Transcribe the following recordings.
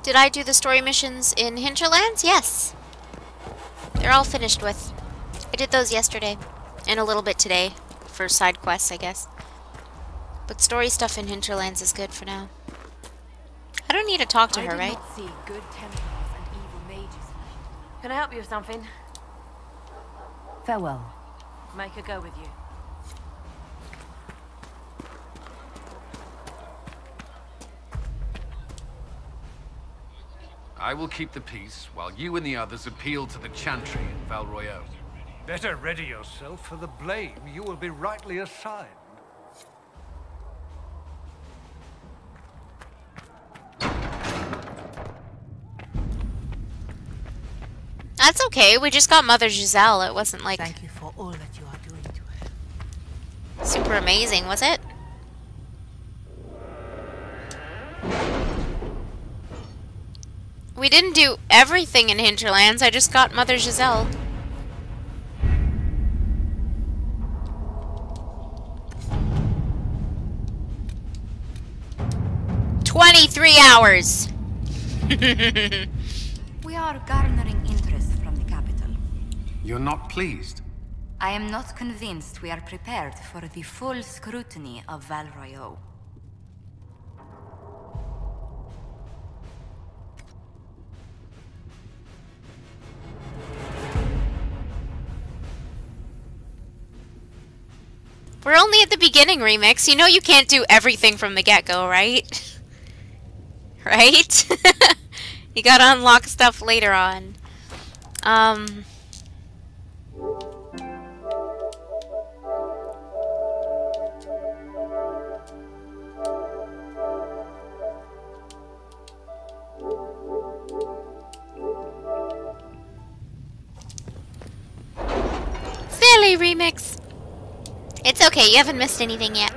Did I do the story missions in Hinterlands? Yes. They're all finished with. I did those yesterday. And a little bit today. For side quests, I guess. But story stuff in Hinterlands is good for now. I don't need to talk to her, right? I did not see good Templars and evil mages. Can I help you with something? Farewell. Make a go with you. I will keep the peace, while you and the others appeal to the Chantry in Val Royeaux. Better ready yourself for the blame you will be rightly assigned. That's okay. We just got Mother Giselle. It wasn't like Thank you for all that you are doing to her. super amazing, was it? We didn't do everything in Hinterlands. I just got Mother Giselle. $23. We are garnering interest from the capital. You're not pleased? I am not convinced we are prepared for the full scrutiny of Val Royeaux. We're only at the beginning, Remix. You know you can't do everything from the get-go, right? Right? You gotta unlock stuff later on. Silly Remix. It's okay, you haven't missed anything yet.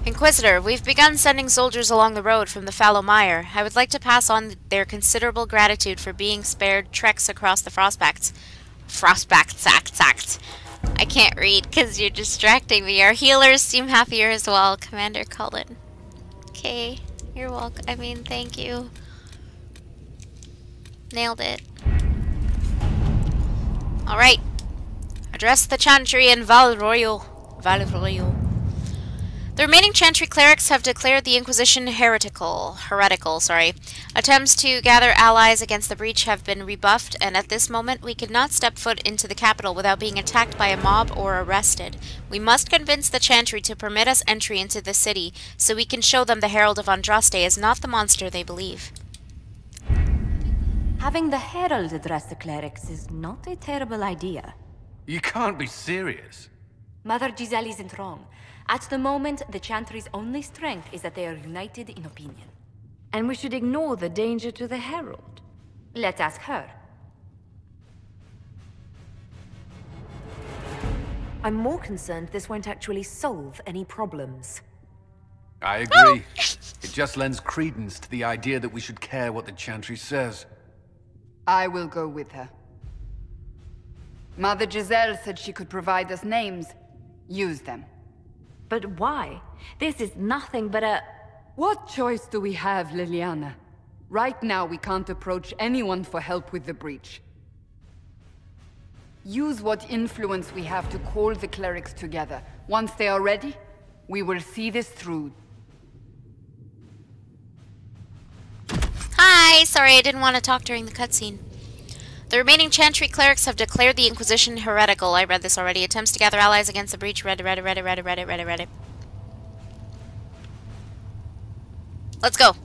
Inquisitor, we've begun sending soldiers along the road from the Fallow Mire. I would like to pass on their considerable gratitude for being spared treks across the Frostbacks. Act. I can't read because you're distracting me. Our healers seem happier as well, Commander Cullen. Okay, you're welcome. I mean, thank you. Nailed it. Alright. Address the Chantry in Val Royeaux. The remaining Chantry clerics have declared the Inquisition heretical. Attempts to gather allies against the breach have been rebuffed, and at this moment we could not step foot into the capital without being attacked by a mob or arrested. We must convince the Chantry to permit us entry into the city, so we can show them the Herald of Andraste is not the monster they believe. Having the Herald address the clerics is not a terrible idea. You can't be serious. Mother Giselle isn't wrong. At the moment, the Chantry's only strength is that they are united in opinion. And we should ignore the danger to the Herald. Let's ask her. I'm more concerned this won't actually solve any problems. I agree. It just lends credence to the idea that we should care what the Chantry says. I will go with her. Mother Giselle said she could provide us names. Use them. But why? This is nothing but a... What choice do we have, Liliana? Right now, we can't approach anyone for help with the breach. Use what influence we have to call the clerics together. Once they are ready, we will see this through. Hi! Sorry, I didn't want to talk during the cutscene. The remaining Chantry clerics have declared the Inquisition heretical. I read this already. Attempts to gather allies against the breach. Read it. Let's go.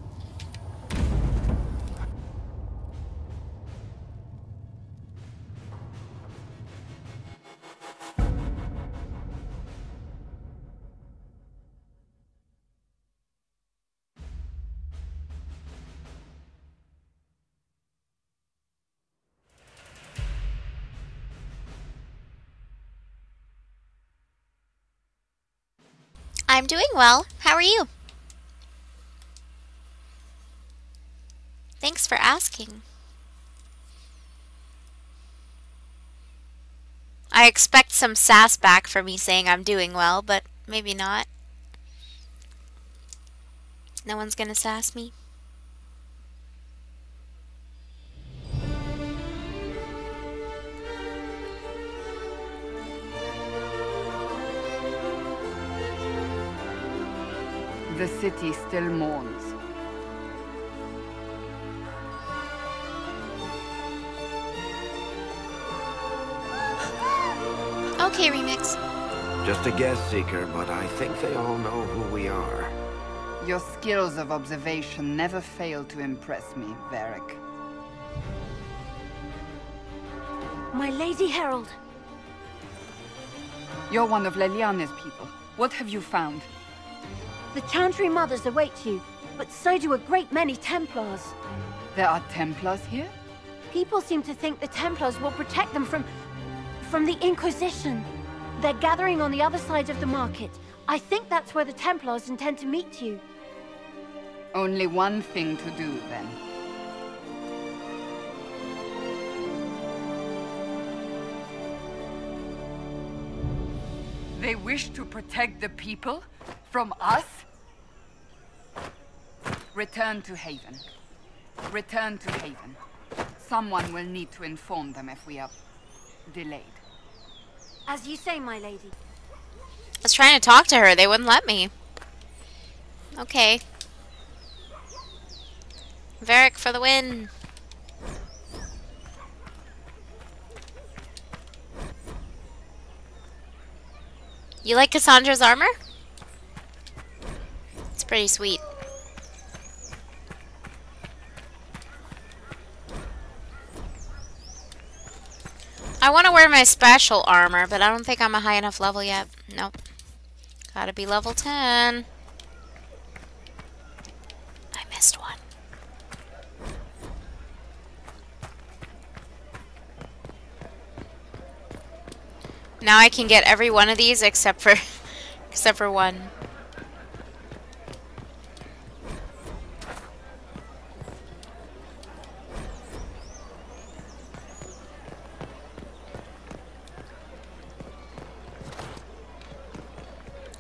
I'm doing well. How are you? Thanks for asking. I expect some sass back for me saying I'm doing well, but maybe not. No one's gonna sass me. The city still mourns. Okay, Remix. Just a guess, Seeker, but I think they all know who we are. Your skills of observation never fail to impress me, Varric. My Lady Herald. You're one of Leliane's people. What have you found? The Chantry Mothers await you, but so do a great many Templars. There are Templars here? People seem to think the Templars will protect them from the Inquisition. They're gathering on the other side of the market. I think that's where the Templars intend to meet you. Only one thing to do, then. They wish to protect the people from us? Return to Haven. Return to Haven. Someone will need to inform them if we are delayed. As you say, my lady. I was trying to talk to her. They wouldn't let me. Okay. Varric for the win. You like Cassandra's armor? It's pretty sweet. I want to wear my special armor, but I don't think I'm a high enough level yet. Nope. Gotta be level 10. I missed one. Now I can get every one of these except for one.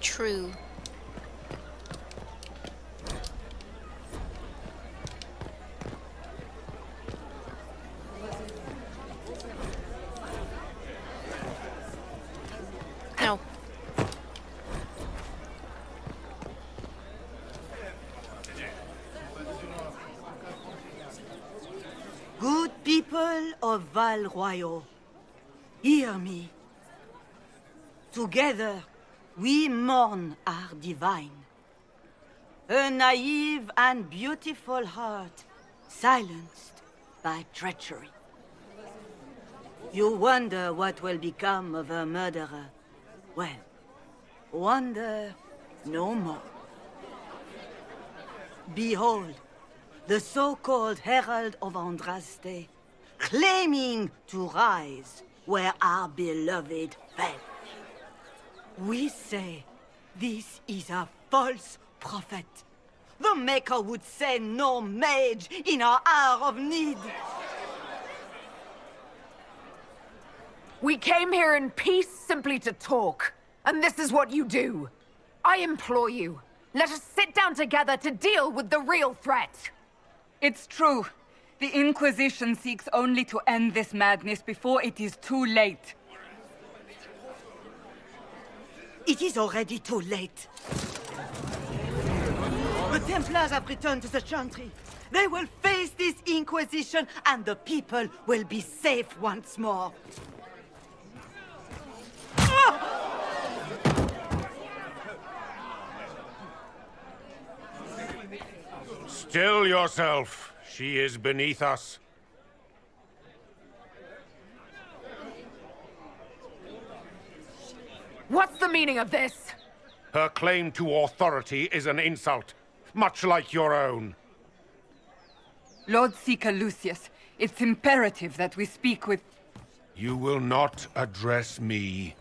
True. No. Good people of Val Royal, hear me. Together, we mourn our divine. A naive and beautiful heart, silenced by treachery. You wonder what will become of a murderer. Well, wonder no more. Behold, the so-called Herald of Andraste, claiming to rise where our beloved fell. We say this is a false prophet. The Maker would send no mage in our hour of need. We came here in peace simply to talk, and this is what you do. I implore you, let us sit down together to deal with the real threat. It's true. The Inquisition seeks only to end this madness before it is too late. It is already too late. The Templars have returned to the Chantry. They will face this Inquisition, and the people will be safe once more. Still yourself. She is beneath us. What's the meaning of this? Her claim to authority is an insult, much like your own. Lord Seeker Lucius, it's imperative that we speak with... You will not address me.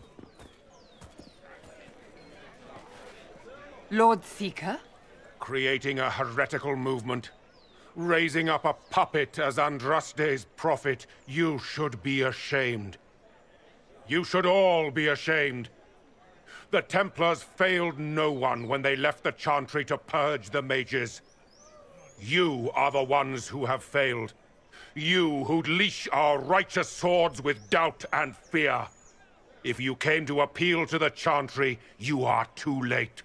Lord Seeker? Creating a heretical movement. Raising up a puppet as Andraste's prophet, you should be ashamed. You should all be ashamed. The Templars failed no one when they left the Chantry to purge the mages. You are the ones who have failed. You who'd leash our righteous swords with doubt and fear. If you came to appeal to the Chantry, you are too late.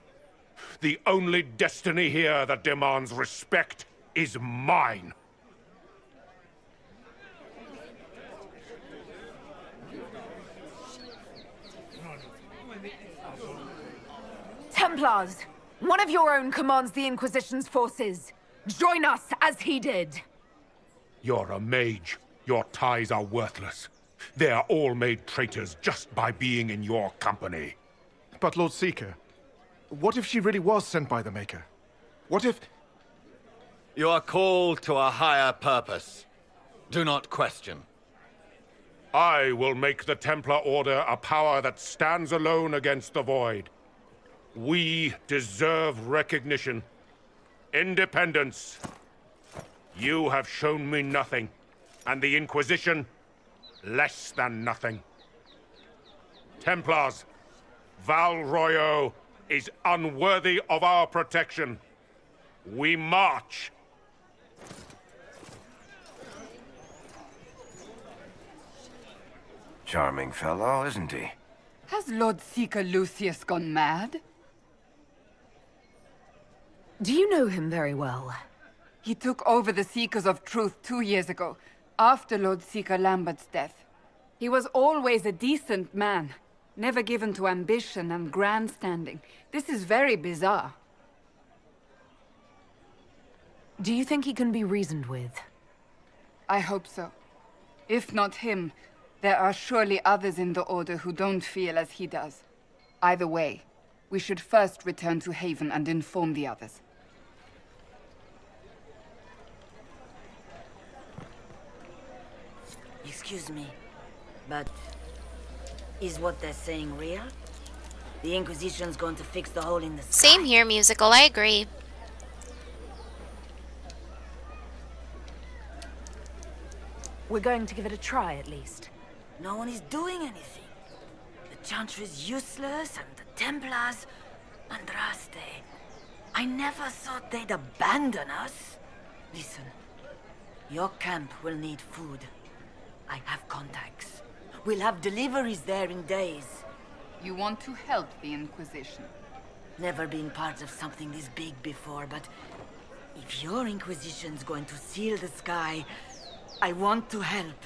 The only destiny here that demands respect is mine. Templars! One of your own commands the Inquisition's forces. Join us as he did. You're a mage. Your ties are worthless. They are all made traitors just by being in your company. But Lord Seeker, what if she really was sent by the Maker? What if... You are called to a higher purpose. Do not question. I will make the Templar Order a power that stands alone against the Void. We deserve recognition. Independence. You have shown me nothing, and the Inquisition, less than nothing. Templars, Val Royo is unworthy of our protection. We march. Charming fellow, isn't he? Has Lord Seeker Lucius gone mad? Do you know him very well? He took over the Seekers of Truth 2 years ago, after Lord Seeker Lambert's death. He was always a decent man, never given to ambition and grandstanding. This is very bizarre. Do you think he can be reasoned with? I hope so. If not him, there are surely others in the Order who don't feel as he does. Either way, we should first return to Haven and inform the others. Excuse me, but is what they're saying real? The Inquisition's going to fix the hole in the sky? Same here, musical. I agree. We're going to give it a try, at least. No one is doing anything. The Chantry's useless, and the Templars... Andraste. I never thought they'd abandon us. Listen, your camp will need food. I have contacts. We'll have deliveries there in days. You want to help the Inquisition? Never been part of something this big before, but... if your Inquisition's going to seal the sky, I want to help.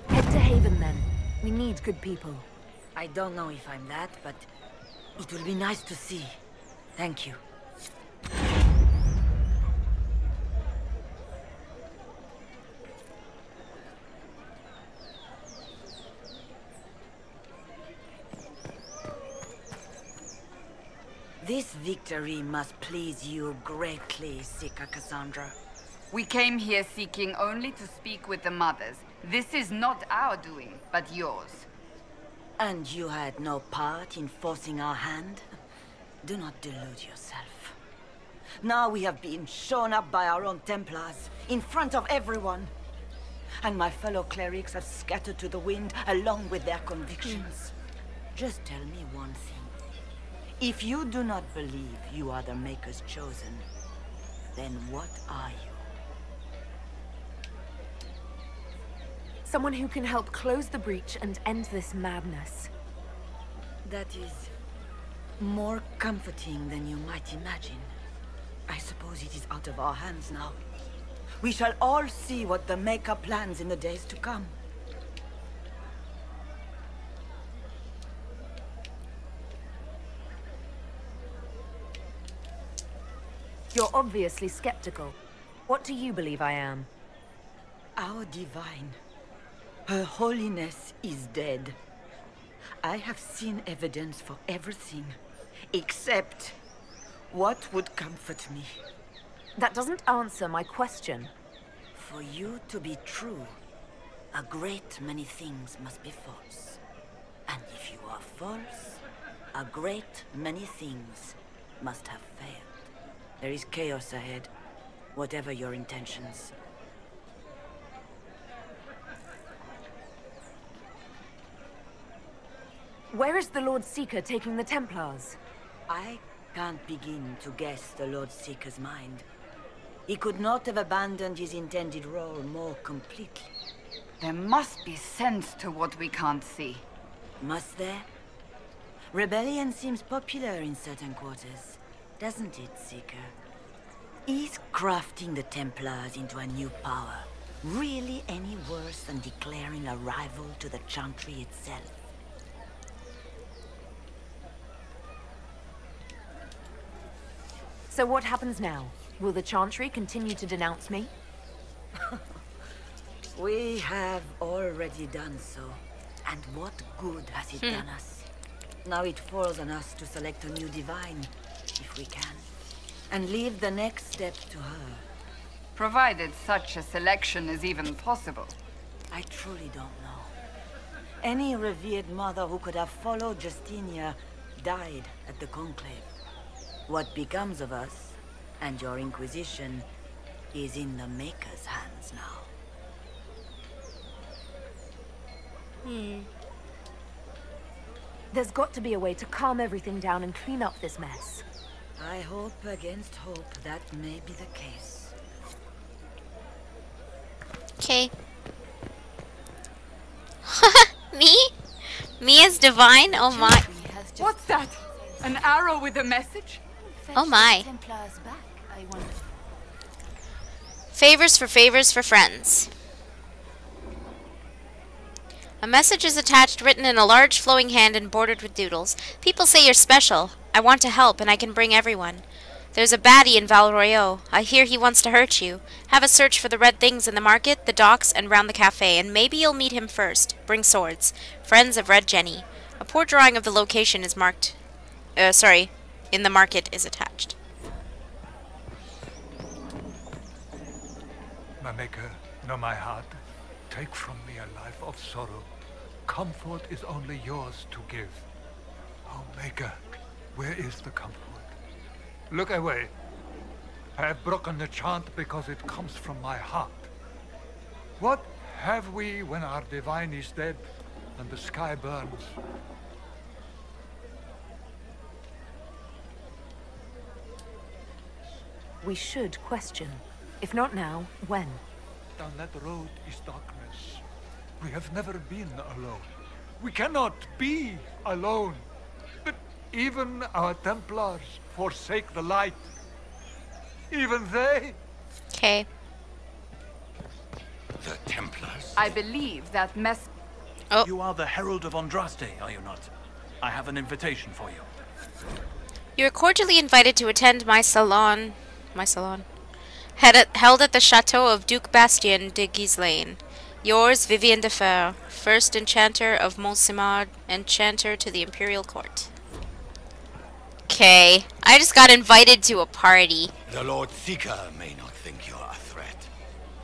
Head to Haven, then. We need good people. I don't know if I'm that, but it will be nice to see. Thank you. This victory must please you greatly, Seeker Cassandra. We came here seeking only to speak with the mothers. This is not our doing, but yours. And you had no part in forcing our hand? Do not delude yourself. Now we have been shown up by our own Templars, in front of everyone. And my fellow clerics have scattered to the wind along with their convictions. Just tell me one thing. If you do not believe you are the Maker's chosen, then what are you? Someone who can help close the breach and end this madness. That is more comforting than you might imagine. I suppose it is out of our hands now. We shall all see what the Maker plans in the days to come. You're obviously skeptical. What do you believe I am? Our Divine. Her Holiness is dead. I have seen evidence for everything, except what would comfort me. That doesn't answer my question. For you to be true, a great many things must be false. And if you are false, A great many things must have failed. There is chaos ahead, whatever your intentions. Where is the Lord Seeker taking the Templars? I can't begin to guess the Lord Seeker's mind. He could not have abandoned his intended role more completely. There must be sense to what we can't see. Must there? Rebellion seems popular in certain quarters, doesn't it, Seeker? Is crafting the Templars into a new power really any worse than declaring a rival to the Chantry itself? So what happens now? Will the Chantry continue to denounce me? We have already done so. And what good has it done us? Now it falls on us to select a new divine, if we can, and leave the next step to her. Provided such a selection is even possible. I truly don't know. Any revered mother who could have followed Justinia died at the Conclave. What becomes of us, and your Inquisition, is in the Maker's hands now. There's got to be a way to calm everything down and clean up this mess. I hope against hope that may be the case. Okay. Me? Me as divine? Oh my. What's that? An arrow with a message? Oh my. Favors for friends. A message is attached, written in a large flowing hand and bordered with doodles. People say you're special. I want to help, and I can bring everyone. There's a baddie in Val Royeaux. I hear he wants to hurt you. Have a search for the red things in the market, the docks, and round the cafe, and maybe you'll meet him first. Bring swords. Friends of Red Jenny. A poor drawing of the location is marked... in the market is attached. My Maker, know my heart. Take from me a life of sorrow. Comfort is only yours to give. Oh, Maker, where is the comfort? Look away. I have broken the chant because it comes from my heart. What have we when our divine is dead and the sky burns? We should question. If not now, when? Down that road is darkness. We have never been alone. We cannot be alone. But even our Templars forsake the light. Even they. Okay. The Templars? I believe that Oh. You are the Herald of Andraste, are you not? I have an invitation for you. You are cordially invited to attend my salon. Held at the chateau of Duke Bastien de Ghislaine. Yours, Vivian de Fer, first enchanter of Montsimard, enchanter to the Imperial Court. Okay, I just got invited to a party. The Lord Seeker may not think you're a threat,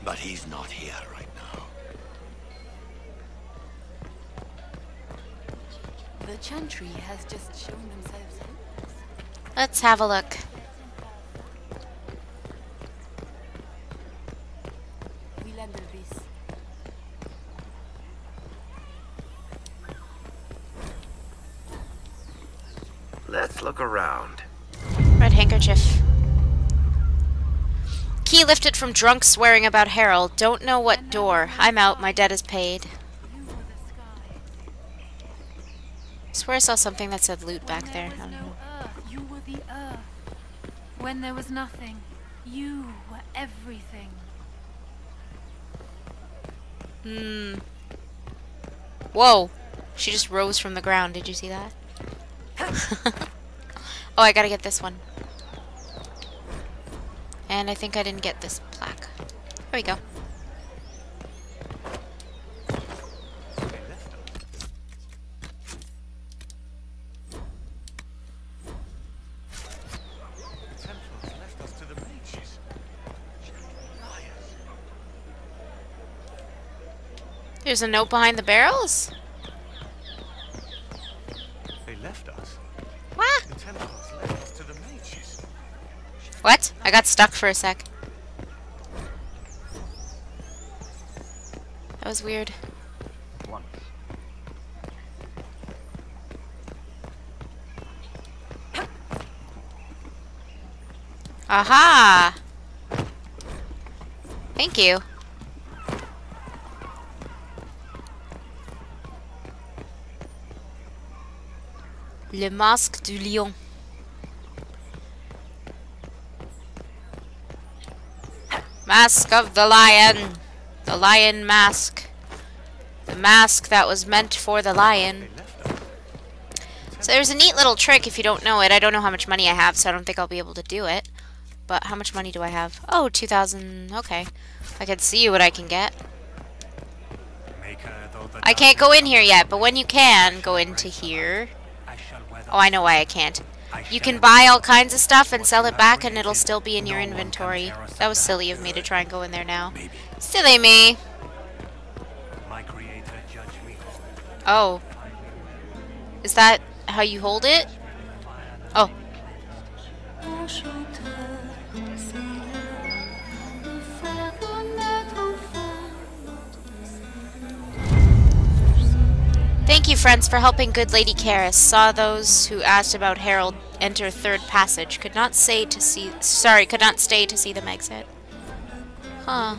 but he's not here right now. The Chantry has just shown themselves hopeless. Let's have a look. We'll handle this. Let's look around. Red handkerchief. Key lifted from drunk swearing about Harold. Don't know what door. I'm out. My debt is paid. I swear I saw something that said loot back there. I don't know. You were the earth. When there was nothing, you were everything. Whoa. She just rose from the ground. Did you see that? Oh, I gotta get this one. And I think I didn't get this plaque. There we go. They left us. There's a note behind the barrels? They left us? What? I got stuck for a sec. That was weird. Once. Aha! Thank you. Le masque du lion. Mask of the lion. The lion mask. The mask that was meant for the lion. So there's a neat little trick if you don't know it. I don't know how much money I have, so I don't think I'll be able to do it. But how much money do I have? Oh, 2,000. Okay. I can see what I can get. I can't go in here yet, but when you can go into here... Oh, I know why I can't. You can buy all kinds of stuff and sell it back and it'll still be in your inventory. That was silly of me to try and go in there now. Silly me. Oh. Is that how you hold it? Oh. Thank you, friends, for helping good Lady Karis. Saw those who asked about Harold enter third passage. Could not stay to see them exit. Huh.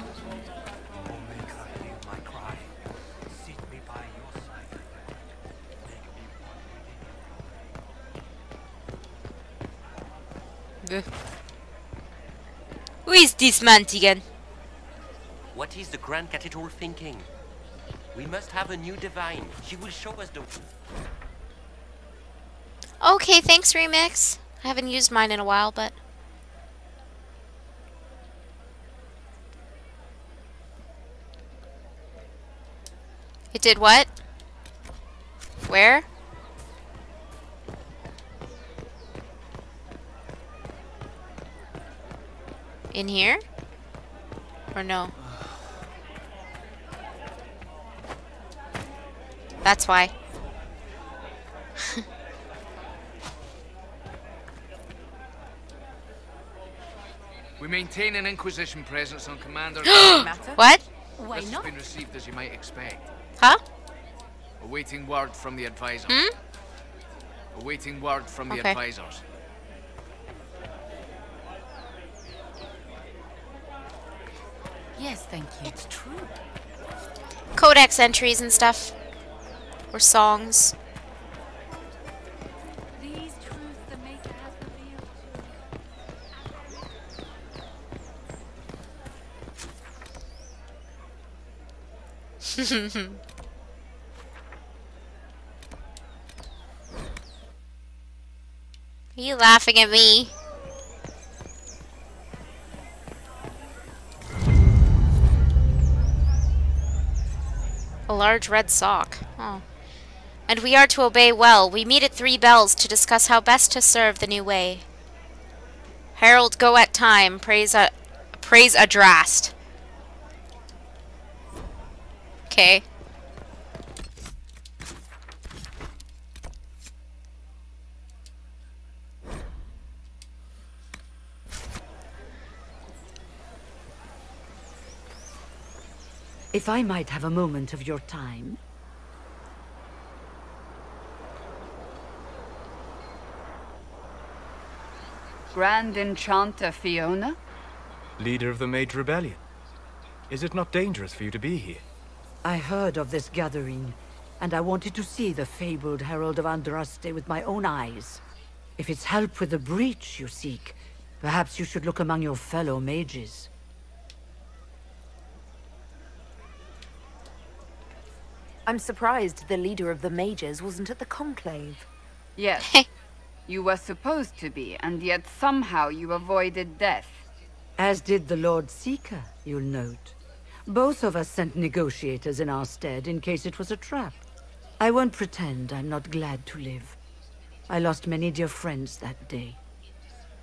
Who is this man again? What is the Grand Cathedral thinking? We must have a new divine. She will show us the... Okay, thanks, Remix. I haven't used mine in a while, but... It did what? Where? In here? Or no? That's why. We maintain an Inquisition presence on Commander... What? Why this not? Has been received as you might expect. Huh? Awaiting word from the advisor. Awaiting word from the advisors. Yes, thank you. It's true. Codex entries and stuff. Or songs. These truths the Maker has revealed. Are you laughing at me? A large red sock. Oh. And we are to obey well. We meet at 3 bells to discuss how best to serve the new way. Herald go at time. Praise Adrast. Okay. If I might have a moment of your time. Grand Enchanter Fiona? Leader of the Mage Rebellion. Is it not dangerous for you to be here? I heard of this gathering, and I wanted to see the fabled Herald of Andraste with my own eyes. If it's help with the breach you seek, perhaps you should look among your fellow mages. I'm surprised the leader of the mages wasn't at the conclave. Yes. You were supposed to be, and yet somehow you avoided death. As did the Lord Seeker, you'll note. Both of us sent negotiators in our stead in case it was a trap. I won't pretend I'm not glad to live. I lost many dear friends that day.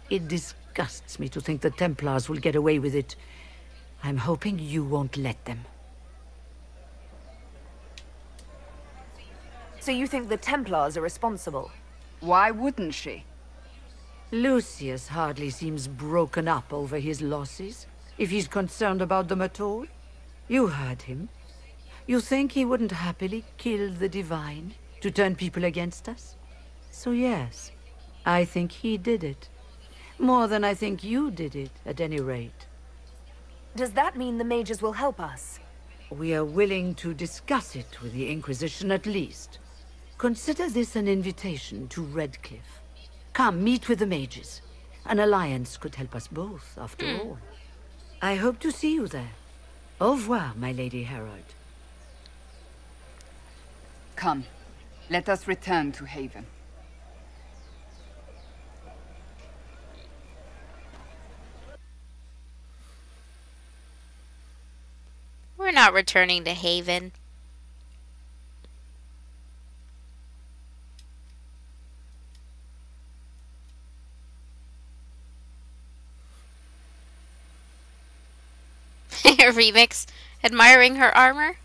It disgusts me to think the Templars will get away with it. I'm hoping you won't let them. So you think the Templars are responsible? Why wouldn't she? Lucius hardly seems broken up over his losses, if he's concerned about them at all. You heard him. You think he wouldn't happily kill the Divine to turn people against us? So yes, I think he did it. More than I think you did it, at any rate. Does that mean the mages will help us? We are willing to discuss it with the Inquisition at least. Consider this an invitation to Redcliffe. Come, meet with the mages. An alliance could help us both, after all. I hope to see you there. Au revoir, my Lady Herald. Come, let us return to Haven. We're not returning to Haven. Remix. Admiring her armor?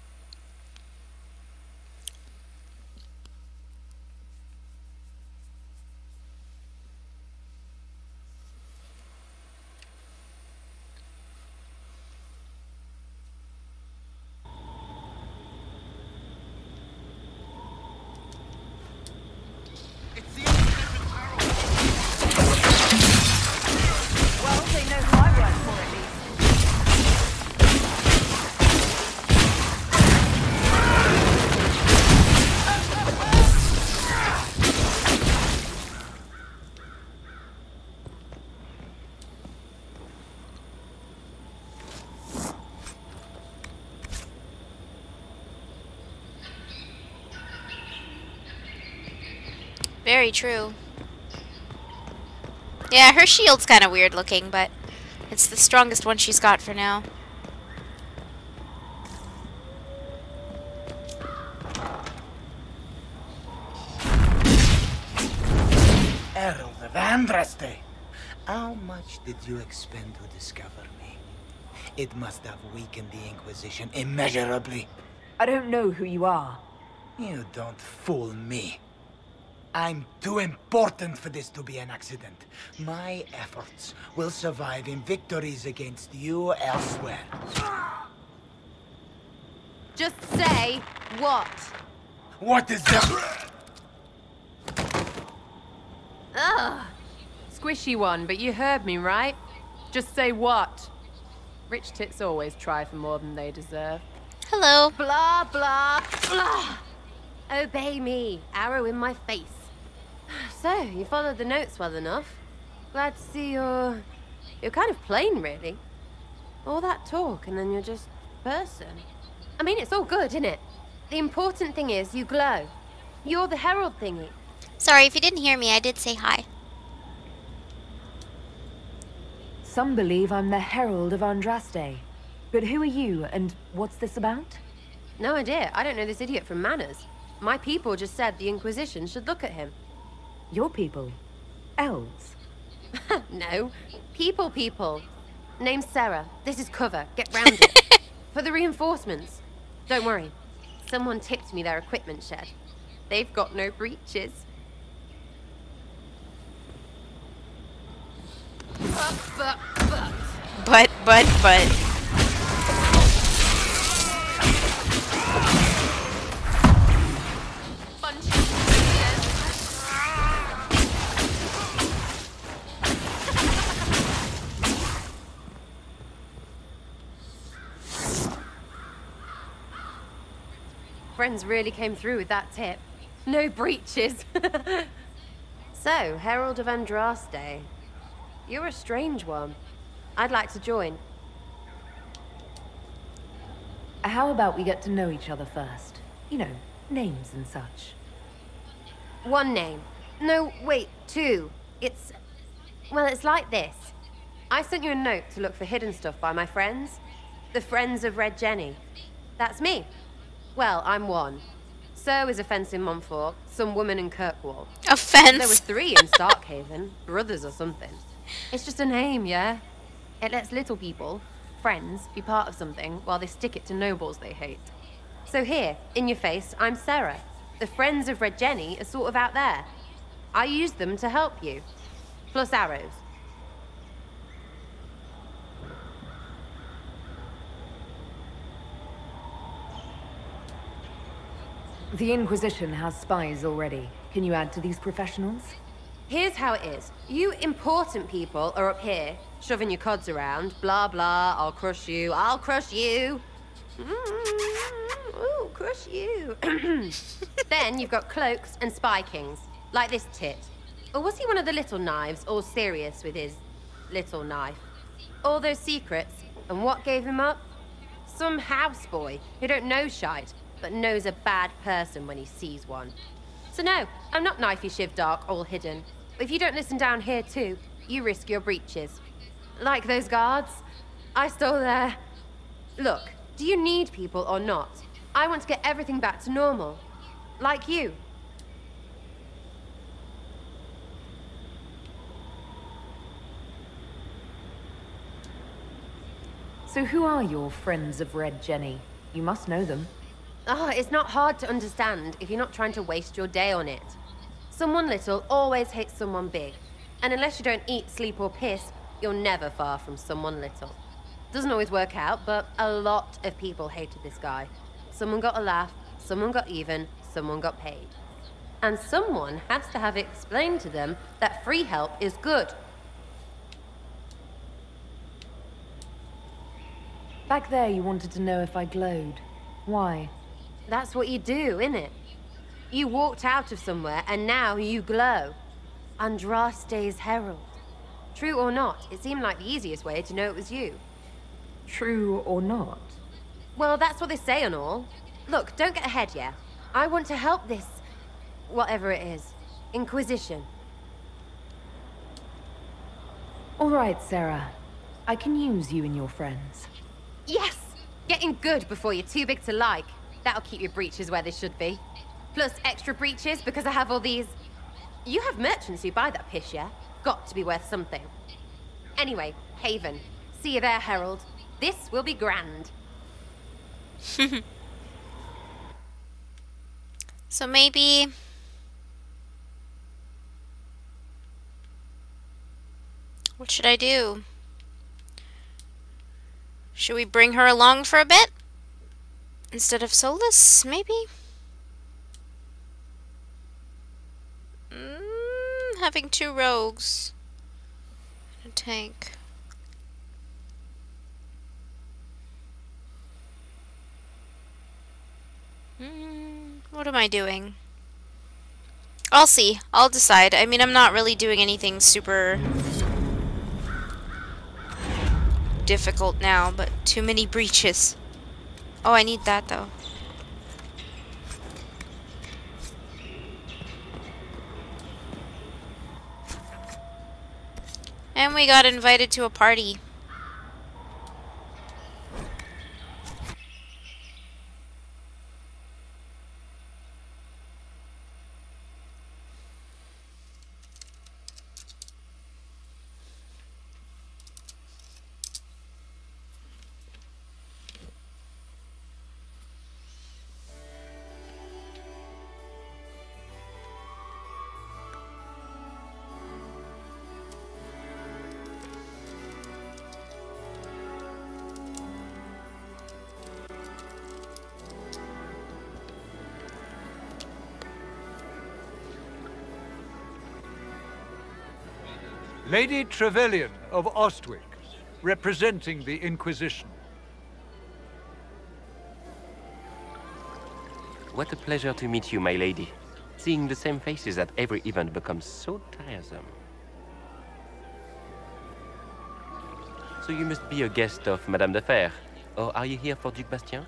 Well, they know who I work for at least. Very true. Yeah, her shield's kind of weird looking, but it's the strongest one she's got for now. Herald of Andraste, how much did you expend to discover me? It must have weakened the Inquisition immeasurably. I don't know who you are. You don't fool me. I'm too important for this to be an accident. My efforts will survive in victories against you elsewhere. Just say what? What is that? Ugh. Squishy one, but you heard me, right? Just say what? Rich tits always try for more than they deserve. Hello. Blah, blah, blah. Obey me. Arrow in my face. So, you followed the notes well enough. Glad to see you're kind of plain, really. All that talk, and then you're just person. I mean, it's all good, isn't it? The important thing is you glow. You're the herald thingy. Sorry, if you didn't hear me, I did say hi. Some believe I'm the Herald of Andraste. But who are you, and what's this about? No idea. I don't know this idiot from Manners. My people just said the Inquisition should look at him. Your people? Elves? No. People. Name's Sarah. This is cover. Get round it. For the reinforcements. Don't worry. Someone tipped me their equipment shed. They've got no breaches. But. Friends really came through with that tip. No breaches. So, Herald of Andraste. You're a strange one. I'd like to join. How about we get to know each other first? You know, names and such. One name. No, wait, two. Well, it's like this. I sent you a note to look for hidden stuff by my friends. The Friends of Red Jenny. That's me. Well, I'm one. So is a fence in Montfort, some woman in Kirkwall. A fence? There was 3 in Starkhaven, brothers or something. It's just a name, yeah? It lets little people, friends, be part of something while they stick it to nobles they hate. So here, in your face, I'm Sarah. The Friends of Red Jenny are sort of out there. I use them to help you. plus arrows. The Inquisition has spies already. Can you add to these professionals? Here's how it is. You important people are up here, shoving your cods around. Blah, blah, I'll crush you, I'll crush you. Ooh, crush you. Then you've got cloaks and spy kings, like this tit. Or was he one of the little knives, all serious with his little knife? All those secrets, and what gave him up? Some houseboy who don't know shite, but knows a bad person when he sees one. So no, I'm not knifey shiv dark, all hidden. If you don't listen down here too, you risk your breeches. Like those guards, I stole their... Look, do you need people or not? I want to get everything back to normal. Like you. So who are your friends of Red Jenny? You must know them. Oh, it's not hard to understand if you're not trying to waste your day on it. Someone little always hates someone big. And unless you don't eat, sleep, or piss, you're never far from someone little. Doesn't always work out, but a lot of people hated this guy. Someone got a laugh, someone got even, someone got paid. And someone has to have explained to them that free help is good. Back there you wanted to know if I glowed. Why? That's what you do, innit? You walked out of somewhere and now you glow. Andraste's herald. True or not, it seemed like the easiest way to know it was you. True or not? Well, that's what they say and all. Look, don't get ahead, yeah? I want to help this... whatever it is. Inquisition. All right, Sarah. I can use you and your friends. Yes! Getting good before you're too big to like. That'll keep your breeches where they should be. Plus extra breeches because I have all these... You have merchants who buy that piss, yeah? Got to be worth something. Anyway, Haven. See you there, Herald. This will be grand. So maybe... What should I do? Should we bring her along for a bit? Instead of Solus, maybe? Having two rogues. A tank. What am I doing? I'll see. I'll decide. I mean, I'm not really doing anything super difficult now, but too many breaches. Oh, I need that though. And we got invited to a party. Lady Trevelyan of Ostwick, representing the Inquisition. What a pleasure to meet you, my lady. Seeing the same faces at every event becomes so tiresome. So you must be a guest of Madame de Fer, or are you here for Duc Bastien?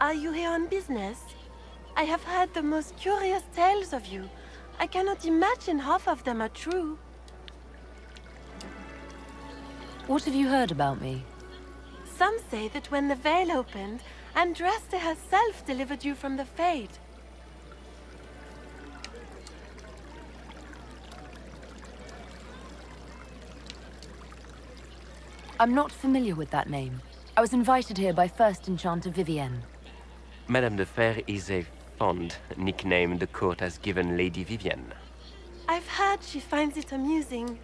Are you here on business? I have heard the most curious tales of you. I cannot imagine half of them are true. What have you heard about me? Some say that when the veil opened, Andraste herself delivered you from the Fade. I'm not familiar with that name. I was invited here by First Enchanter Vivienne. Madame de Fer is a fond nickname the court has given Lady Vivienne. I've heard she finds it amusing.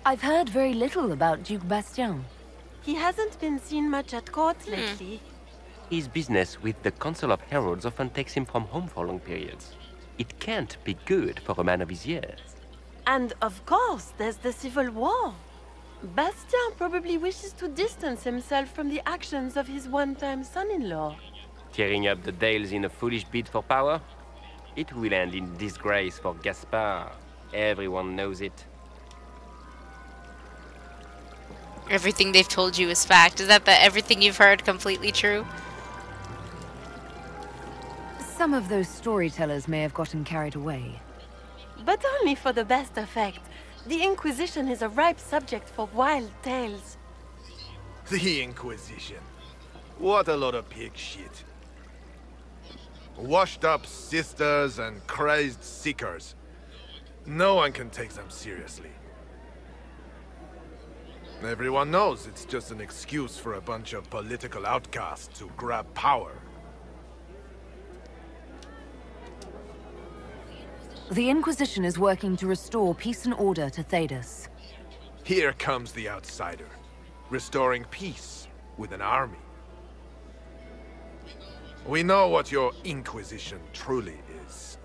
I've heard very little about Duke Bastien. He hasn't been seen much at court lately. His business with the Council of Heralds often takes him from home for long periods. It can't be good for a man of his years. And of course, there's the civil war. Bastien probably wishes to distance himself from the actions of his one-time son-in-law. Tearing up the Dales in a foolish bid for power? It will end in disgrace for Gaspard. Everyone knows it. Everything they've told you is fact. Is that everything you've heard completely true? Some of those storytellers may have gotten carried away. But only for the best effect. The Inquisition is a ripe subject for wild tales. The Inquisition. What a lot of pig shit. Washed up sisters and crazed seekers. No one can take them seriously. Everyone knows it's just an excuse for a bunch of political outcasts to grab power. The Inquisition is working to restore peace and order to Thedas. Here comes the outsider, restoring peace with an army. We know what your Inquisition truly is.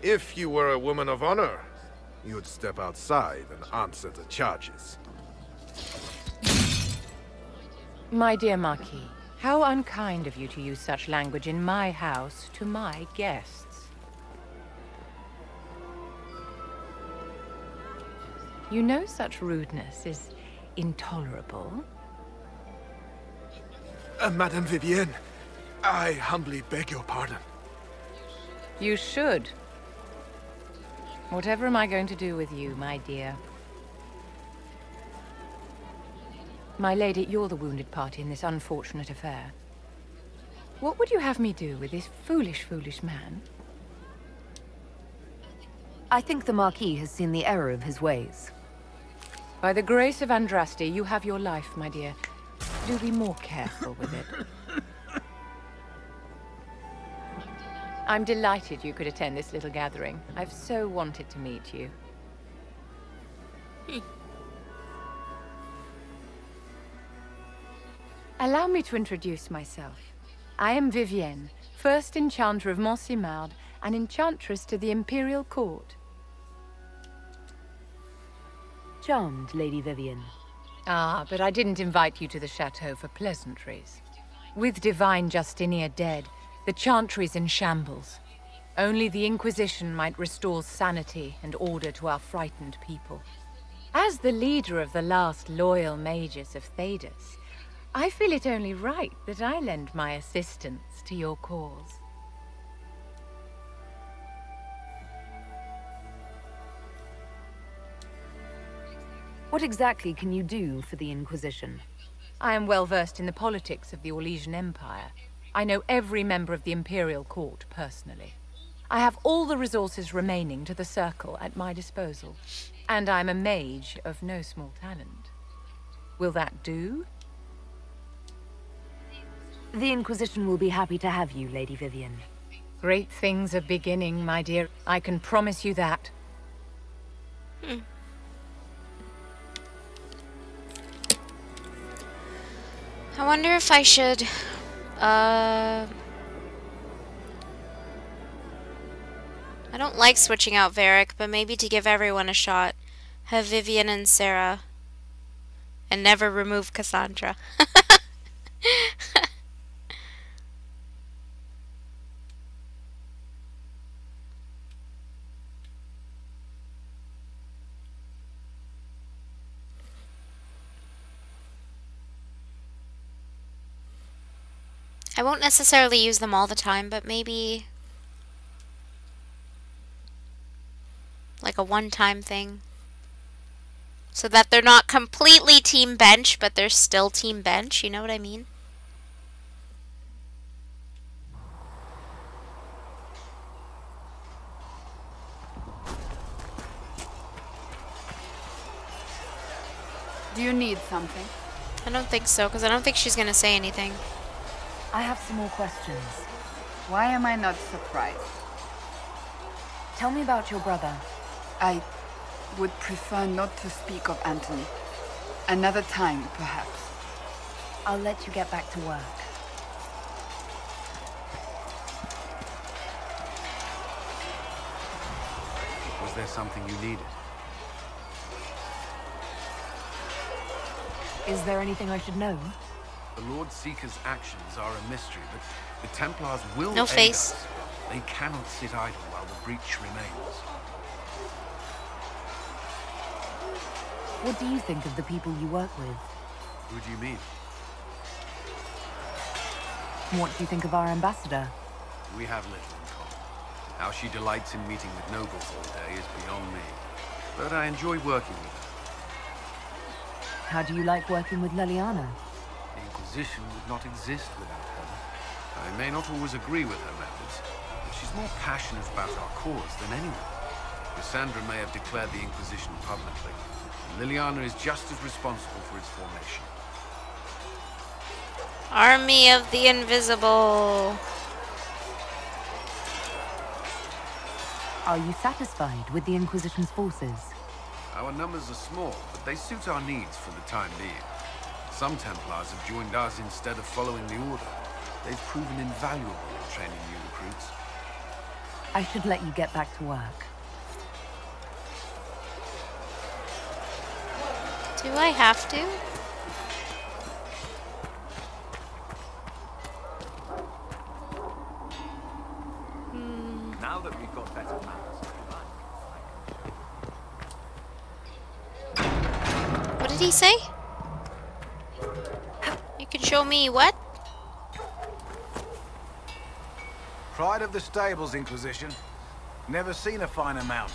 If you were a woman of honor, you'd step outside and answer the charges. My dear Marquis, how unkind of you to use such language in my house to my guests. You know such rudeness is intolerable. Madame Vivienne, I humbly beg your pardon. You should. Whatever am I going to do with you, my dear? My lady, you're the wounded party in this unfortunate affair. What would you have me do with this foolish, foolish man? I think the Marquis has seen the error of his ways. By the grace of Andraste, you have your life, my dear. Do be more careful with it. I'm delighted you could attend this little gathering. I've so wanted to meet you. Allow me to introduce myself. I am Vivienne, first Enchanter of Montsimard and Enchantress to the Imperial Court. Charmed, Lady Vivienne. Ah, but I didn't invite you to the chateau for pleasantries. With Divine Justinia dead, the Chantry's in shambles. Only the Inquisition might restore sanity and order to our frightened people. As the leader of the last loyal mages of Thedas, I feel it only right that I lend my assistance to your cause. What exactly can you do for the Inquisition? I am well versed in the politics of the Orlesian Empire. I know every member of the Imperial Court personally. I have all the resources remaining to the Circle at my disposal. And I'm a mage of no small talent. Will that do? The Inquisition will be happy to have you, Lady Vivienne. Great things are beginning, my dear. I can promise you that. I wonder if I should, I don't like switching out Varric, but maybe to give everyone a shot, have Vivienne and Sarah, and never remove Cassandra. I won't necessarily use them all the time, but maybe like a one-time thing. So that they're not completely team bench, but they're still team bench, you know what I mean? Do you need something? I don't think so, because I don't think she's going to say anything. I have some more questions. Why am I not surprised? Tell me about your brother. I would prefer not to speak of Anthony. Another time, perhaps. I'll let you get back to work. Was there something you needed? Is there anything I should know? The Lord Seeker's actions are a mystery, but the Templars will No aid face. us. They cannot sit idle while the breach remains. What do you think of the people you work with? Who do you mean? What do you think of our ambassador? We have little in common. How she delights in meeting with nobles all day is beyond me. But I enjoy working with her. How do you like working with Leliana? The Inquisition would not exist without her. I may not always agree with her methods, but she's more passionate about our cause than anyone. Cassandra may have declared the Inquisition publicly. Leliana is just as responsible for its formation. Army of the Invisible. Are you satisfied with the Inquisition's forces? Our numbers are small, but they suit our needs for the time being. Some Templars have joined us instead of following the Order. They've proven invaluable in training new recruits. I should let you get back to work. Do I have to? Now that we've got better manners. What did he say? You can show me what? Pride of the stables, Inquisition. Never seen a finer mount.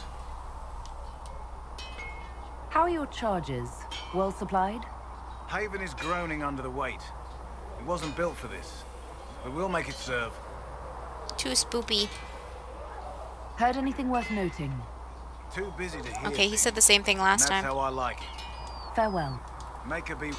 How are your charges? Well supplied? Haven is groaning under the weight. It wasn't built for this, but we'll make it serve. Too spoopy. Heard anything worth noting? Too busy to hear. Okay, he said the same thing last time. That's how I like it. Farewell. Make her be...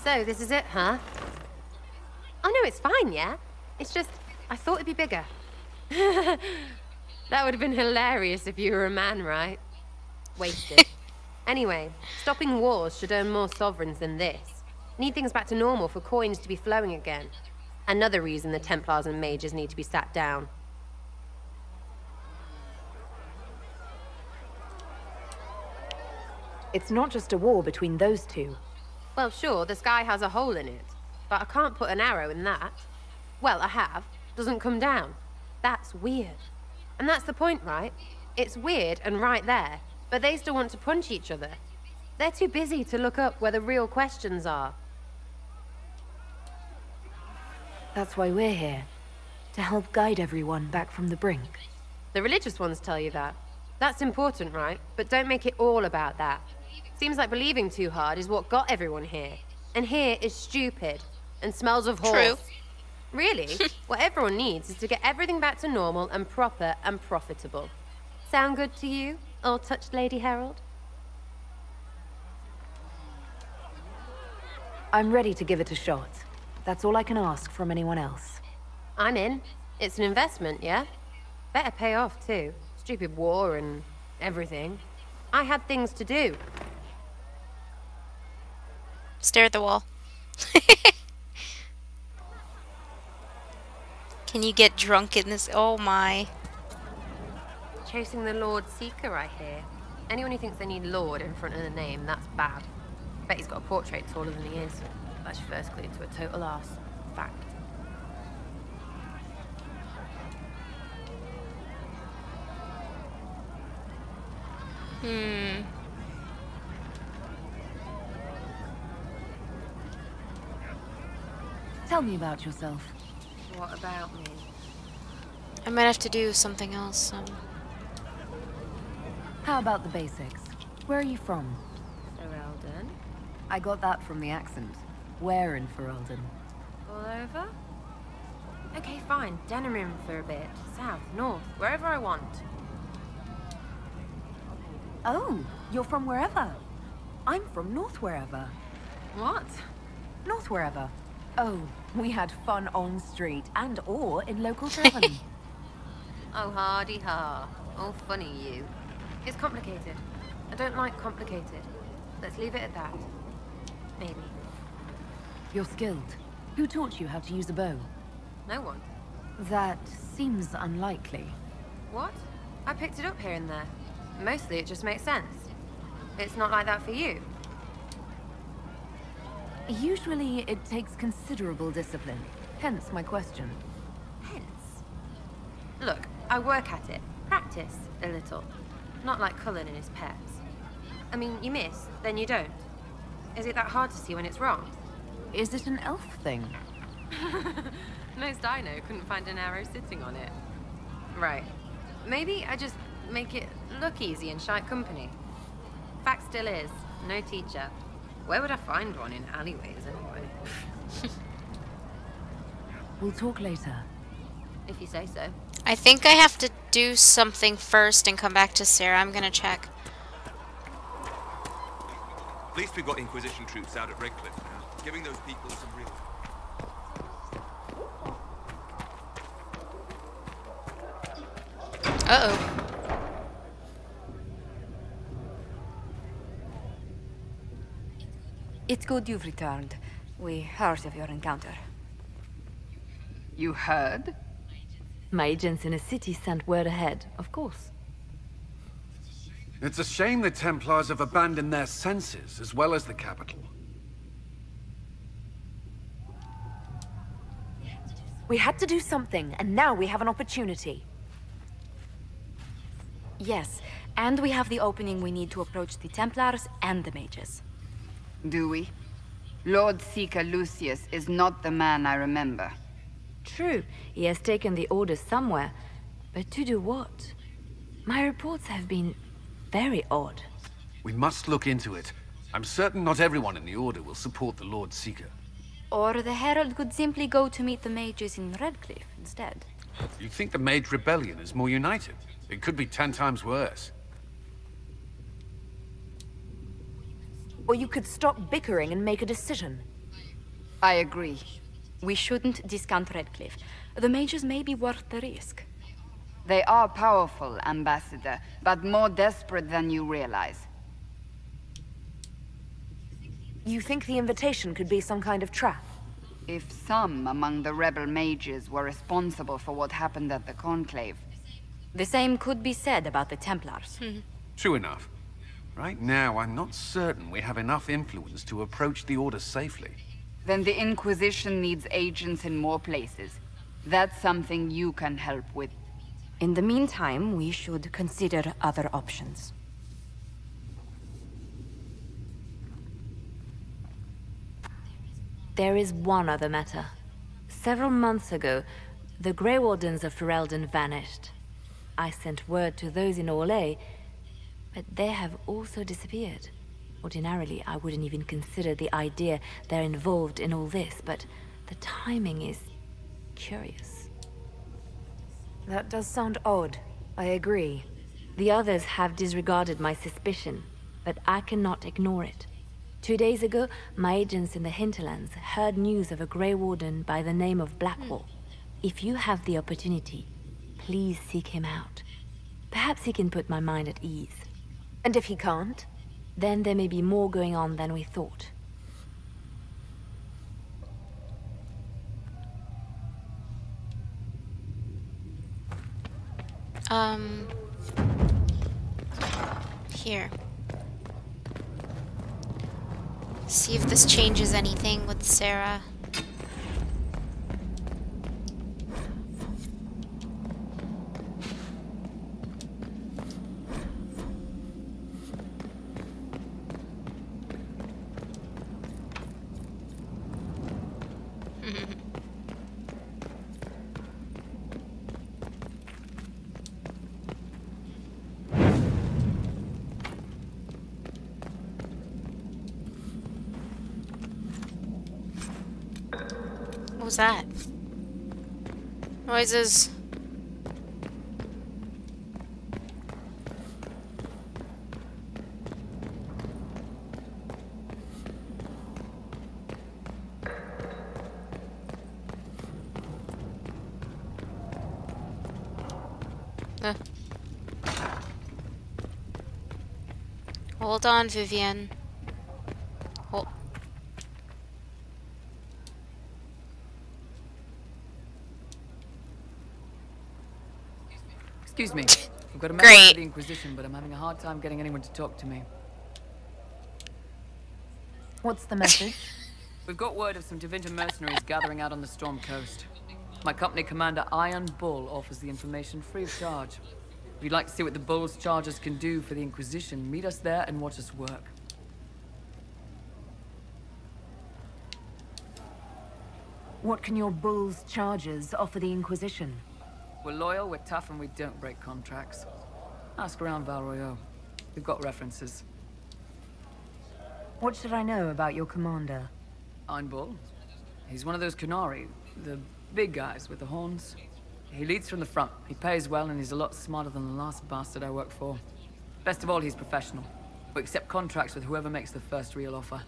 So, this is it, huh? Oh no, it's fine, yeah? It's just, I thought it'd be bigger. That would have been hilarious if you were a man, right? Wasted. Anyway, stopping wars should earn more sovereigns than this. Need things back to normal for coins to be flowing again. Another reason the Templars and mages need to be sat down. It's not just a war between those two. Well, sure, the sky has a hole in it, but I can't put an arrow in that. Well, I have. Doesn't come down. That's weird. And that's the point, right? It's weird and right there, but they still want to punch each other. They're too busy to look up where the real questions are. That's why we're here. To help guide everyone back from the brink. The religious ones tell you that. That's important, right? But don't make it all about that. Seems like believing too hard is what got everyone here. And here is stupid and smells of horse. True. Really, what everyone needs is to get everything back to normal and proper and profitable. Sound good to you, old-touched Lady Herald? I'm ready to give it a shot. That's all I can ask from anyone else. I'm in. It's an investment, yeah? Better pay off, too. Stupid war and everything. I had things to do. Stare at the wall. Can you get drunk in this? Oh my. Chasing the Lord Seeker, I hear. Anyone who thinks they need Lord in front of the name, that's bad. Bet he's got a portrait taller than he is. That's your first clue to a total arse. Fact. Tell me about yourself. What about me? I might have to do something else. How about the basics? Where are you from? Ferelden? I got that from the accent. Where in Ferelden? All over? Okay, fine. Denerim for a bit. South, north, wherever I want. Oh, you're from wherever? I'm from north wherever. What? North wherever. Oh, we had fun on street and or in local tavern. Oh, hardy ha. Oh, funny you. It's complicated. I don't like complicated. Let's leave it at that. Maybe. You're skilled. Who taught you how to use a bow? No one. That seems unlikely. What? I picked it up here and there. Mostly it just makes sense. It's not like that for you. Usually it takes considerable discipline. Hence my question. Hence? Look, I work at it. Practice a little. Not like Cullen and his pets. I mean, you miss, then you don't. Is it that hard to see when it's wrong? Is it an elf thing? Most I know couldn't find an arrow sitting on it. Right. Maybe I just make it look easy in shite company. Fact still is, no teacher. Where would I find one in alleyways anyway? We'll talk later. If you say so. I think I have to do something first and come back to Sarah. I'm gonna check. At least we've got Inquisition troops out at Redcliffe now, giving those people some real... Uh-oh. It's good you've returned. We heard of your encounter. You heard? My agents in the city sent word ahead, of course. It's a shame the Templars have abandoned their senses, as well as the capital. We had to do something, and now we have an opportunity. Yes, and we have the opening we need to approach the Templars and the mages. Do we? Lord Seeker Lucius is not the man I remember. True, he has taken the orders somewhere, but to do what? My reports have been very odd. We must look into it. I'm certain not everyone in the Order will support the Lord Seeker. Or the Herald could simply go to meet the mages in Redcliffe instead. You think the Mage Rebellion is more united? It could be 10 times worse. Or you could stop bickering and make a decision. I agree. We shouldn't discount Redcliffe. The mages may be worth the risk. They are powerful, Ambassador, but more desperate than you realize. You think the invitation could be some kind of trap? If some among the rebel mages were responsible for what happened at the Conclave. The same could be said about the Templars. True enough. Right now, I'm not certain we have enough influence to approach the Order safely. Then the Inquisition needs agents in more places. That's something you can help with. In the meantime, we should consider other options. There is one other matter. Several months ago, the Grey Wardens of Ferelden vanished. I sent word to those in Orlais, but they have also disappeared. Ordinarily, I wouldn't even consider the idea they're involved in all this, but the timing is curious. That does sound odd. I agree. The others have disregarded my suspicion, but I cannot ignore it. 2 days ago, my agents in the hinterlands heard news of a Grey Warden by the name of Blackwall. If you have the opportunity, please seek him out. Perhaps he can put my mind at ease. And if he can't? Then there may be more going on than we thought. Here. See if this changes anything with Sarah. was that? Noises. Hold on, Vivian. Hold. Excuse me. I've got a message for the Inquisition, but I'm having a hard time getting anyone to talk to me. What's the message? We've got word of some Tevinter mercenaries gathering out on the Storm Coast. My company commander, Iron Bull, offers the information free of charge. If you'd like to see what the Bull's charges can do for the Inquisition, meet us there and watch us work. What can your Bull's charges offer the Inquisition? We're loyal, we're tough, and we don't break contracts. Ask around Val Royeaux. We've got references. What should I know about your commander? Iron Bull. He's one of those Kunari, the big guys with the horns. He leads from the front. He pays well, and he's a lot smarter than the last bastard I worked for. Best of all, he's professional. We accept contracts with whoever makes the first real offer.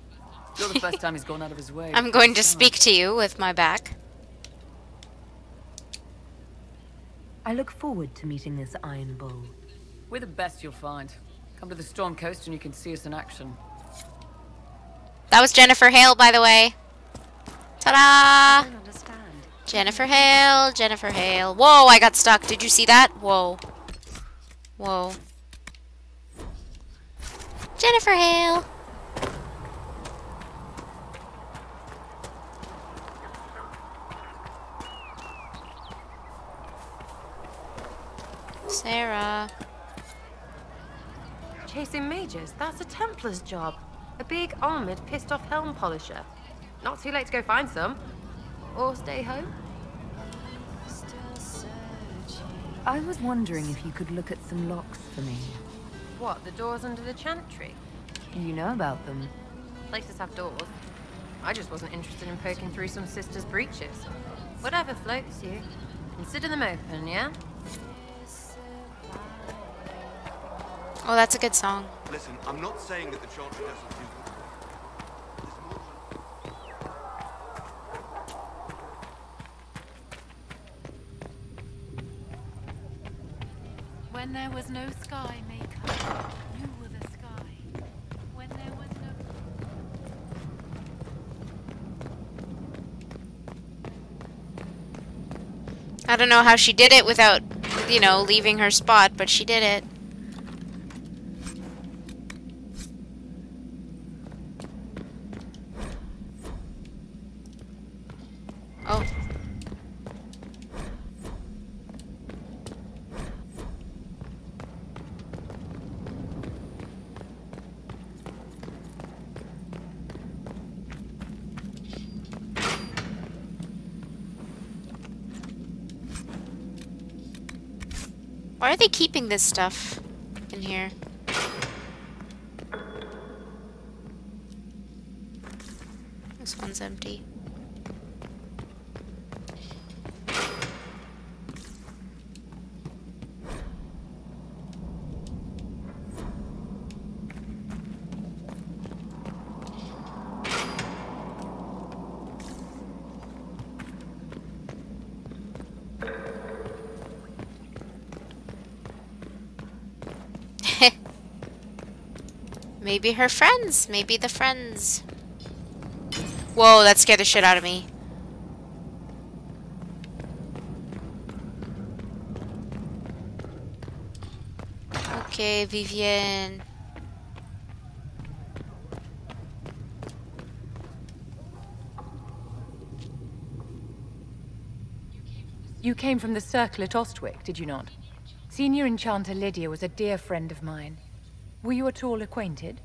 You're the first time he's gone out of his way. I'm going to speak to you with my back. I look forward to meeting this Iron Bull. We're the best you'll find. Come to the Storm Coast and you can see us in action. That was Jennifer Hale, by the way. Ta-da! I don't understand. Jennifer Hale, Jennifer Hale. Whoa, I got stuck. Did you see that? Whoa. Whoa. Jennifer Hale. Sarah. Chasing mages? That's a Templar's job. A big, armored, pissed-off helm polisher. Not too late to go find some. Or stay home. I was wondering if you could look at some locks for me. What, the doors under the chantry? You know about them. Places have doors. I just wasn't interested in poking through some sister's breeches. Whatever floats you. Consider them open, yeah? Oh, that's a good song. Listen, I'm not saying that the chantry doesn't do When there was no sky maker, you were the sky. When there was no... I don't know how she did it without, you know, leaving her spot, but she did it. Oh. Why are they keeping this stuff in here? This one's empty. Maybe her friends. Maybe the friends. Whoa, that scared the shit out of me. Okay, Vivian. You came from the Circle at Ostwick, did you not? Senior Enchanter Lydia was a dear friend of mine. Were you at all acquainted?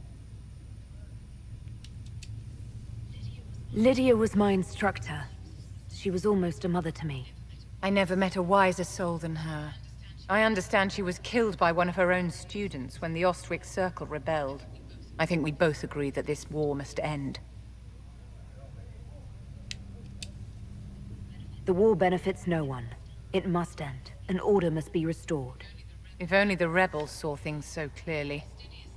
Lydia was my instructor. She was almost a mother to me. I never met a wiser soul than her. I understand she was killed by one of her own students when the Ostwick Circle rebelled. I think we both agree that this war must end. The war benefits no one. It must end, and order must be restored. If only the rebels saw things so clearly.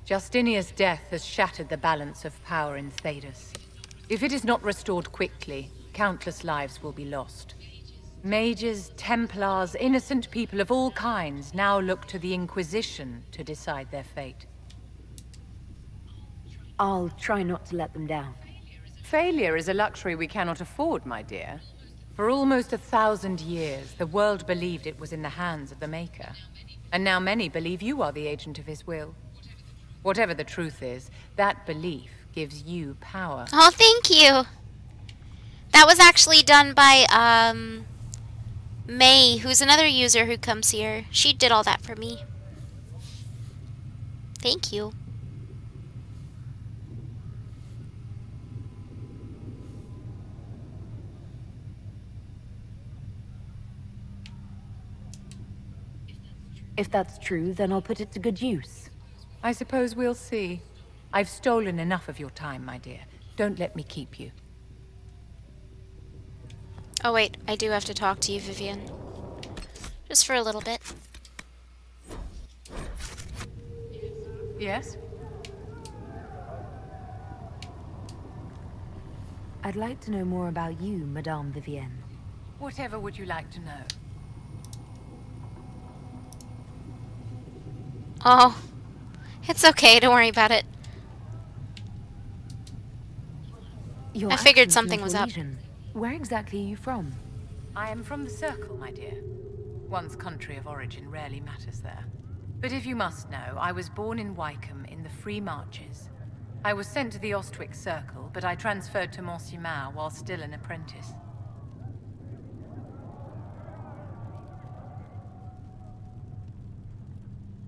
Justinia's death has shattered the balance of power in Thedas. If it is not restored quickly, countless lives will be lost. Mages, Templars, innocent people of all kinds now look to the Inquisition to decide their fate. I'll try not to let them down. Failure is a luxury we cannot afford, my dear. For almost 1,000 years, the world believed it was in the hands of the Maker. And now many believe you are the agent of his will. Whatever the truth is, that belief gives you power. Oh, thank you. That was actually done by, May, who's another user who comes here. She did all that for me. Thank you. If that's true, then I'll put it to good use. I suppose we'll see. I've stolen enough of your time, my dear. Don't let me keep you. Oh wait, I do have to talk to you, Vivian. Just for a little bit. Yes? I'd like to know more about you, Madame Vivienne. Whatever would you like to know? Oh, it's okay, don't worry about it. I figured something was up. Where exactly are you from? I am from the Circle, my dear. One's country of origin rarely matters there. But if you must know, I was born in Wycombe in the Free Marches. I was sent to the Ostwick Circle, but I transferred to Monsignor while still an apprentice.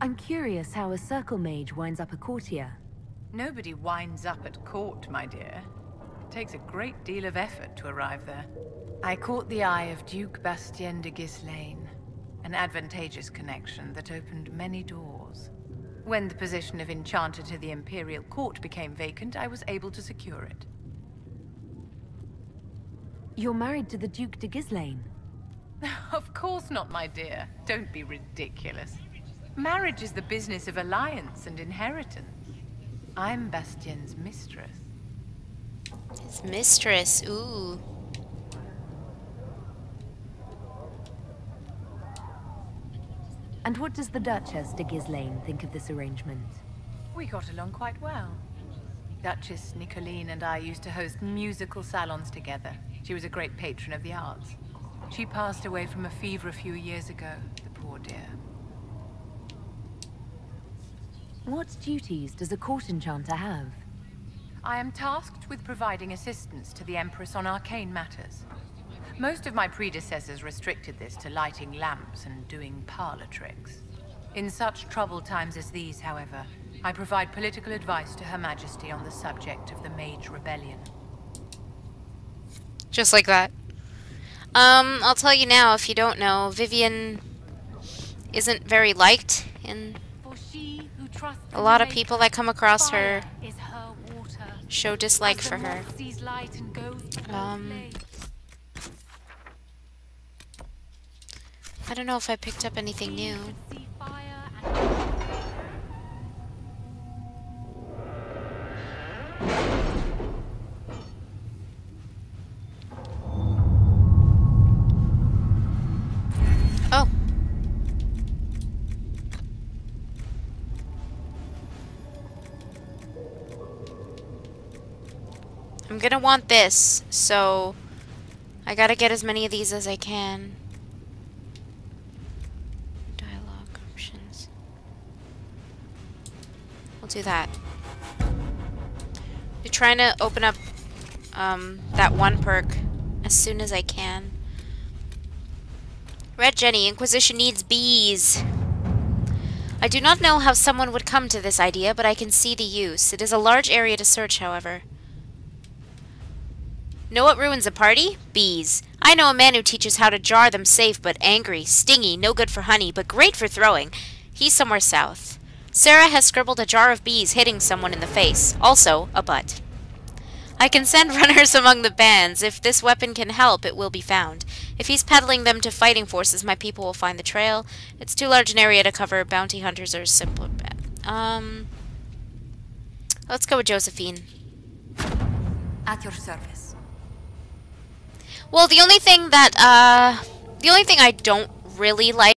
I'm curious how a Circle mage winds up a courtier. Nobody winds up at court, my dear. It takes a great deal of effort to arrive there. I caught the eye of Duke Bastien de Ghislaine, an advantageous connection that opened many doors. When the position of Enchanter to the Imperial Court became vacant, I was able to secure it. You're married to the Duke de Ghislaine? Of course not, my dear. Don't be ridiculous. Marriage is the business of alliance and inheritance. I'm Bastien's mistress. His mistress, ooh. And what does the Duchess de Ghislaine think of this arrangement? We got along quite well. Duchess Nicoline and I used to host musical salons together. She was a great patron of the arts. She passed away from a fever a few years ago, the poor dear. What duties does a court enchanter have? I am tasked with providing assistance to the Empress on arcane matters. Most of my predecessors restricted this to lighting lamps and doing parlor tricks. In such troubled times as these, however, I provide political advice to Her Majesty on the subject of the Mage Rebellion. Just like that. I'll tell you now, if you don't know, Vivian isn't very liked in a lot of people that come across her show dislike for her. I don't know if I picked up anything new. Oh. I'm gonna want this, so I gotta get as many of these as I can. Dialogue options. We'll do that. I'm trying to open up that one perk as soon as I can. Red Jenny, Inquisition needs bees. I do not know how someone would come to this idea, but I can see the use. It is a large area to search, however. Know what ruins a party? Bees. I know a man who teaches how to jar them safe, but angry, stingy, no good for honey, but great for throwing. He's somewhere south. Sarah has scribbled a jar of bees hitting someone in the face. Also, a butt. I can send runners among the bands. If this weapon can help, it will be found. If he's peddling them to fighting forces, my people will find the trail. It's too large an area to cover. Bounty hunters are a simpler path. Let's go with Josephine. At your service. Well, the only thing I don't really like